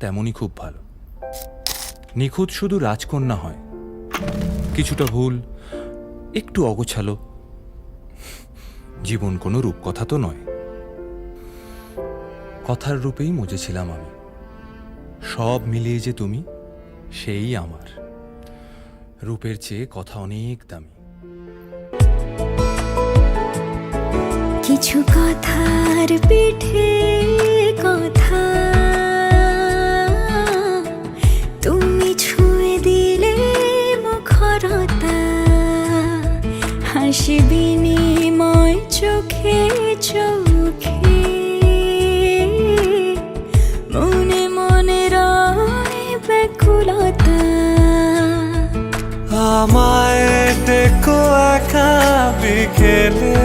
তেমনই খুব ভালো। নিখুঁত শুধু রাজকন্যা হয়, কিছুটা ভুল, একটু অগোছালো। জীবন কোনো রূপকথা তো নয়। কথার রূপেই মজেছিলাম আমি। সব মিলিয়ে যে তুমি, সেই আমার। রূপের চেয়ে কথা অনেক দামি। কিছু কথার পিঠে কথা তুমি ছুঁয়ে দিলে মুখরতা, হাসি বিনিময় চোখে চোখে, মনে মনে রয় ব্যাকুলতা। আমায় ডেকো একা বিকেলে,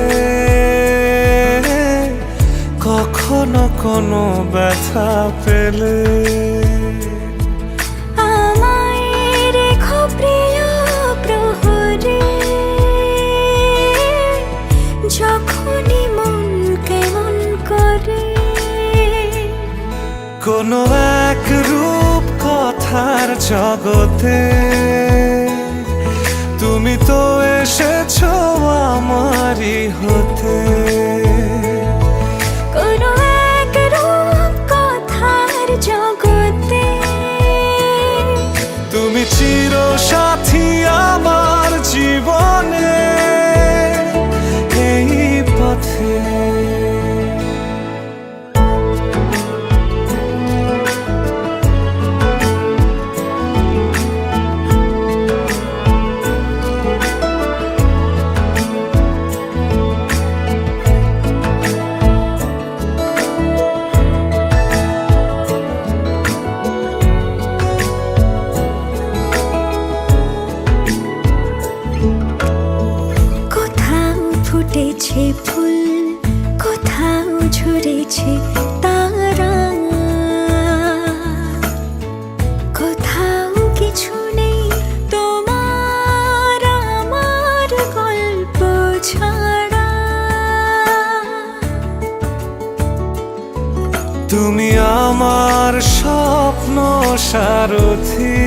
কখনো কোনো ব্যথা পেলে। আমায় রেখো প্রিয় প্রহরে, যখনই মন কেমন করে। কোনো এক রূপ কথার জগতে তুমি তো এসেছো আমারই হতে। কোনো এক রূপ কথার জগতে তুমি চিরসাথী আমার জীবনে, এই পথে। ফুটেছে ফুল, কোথাও ঝরেছে তারা, কোথাও কিছু নেই তোমার আমার গল্প ছাড়া। তুমি আমার স্বপ্ন সারথি,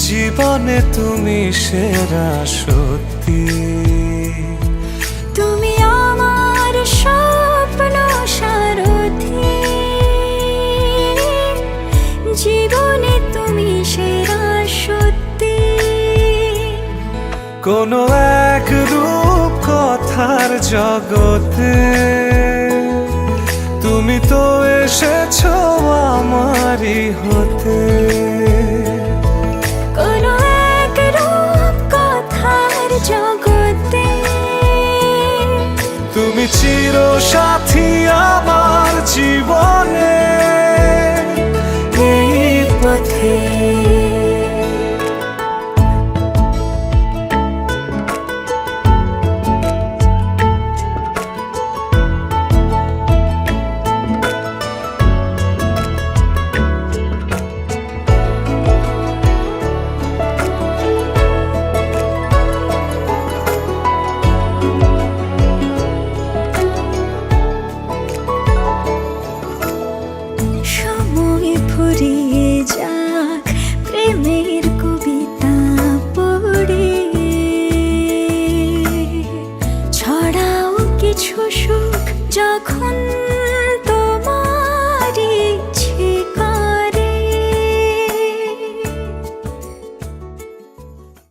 জীবনে তুমি সেরা সত্যি। তুমি আমার স্বপ্ন সারথি, জীবনে তুমি সেরা সত্যি। কোনো এক রূপ কথার জগতে তুমি তো এসেছো আমারই হতে। কোনো এক রূপ কথার জগতে তুমি চিরসাথী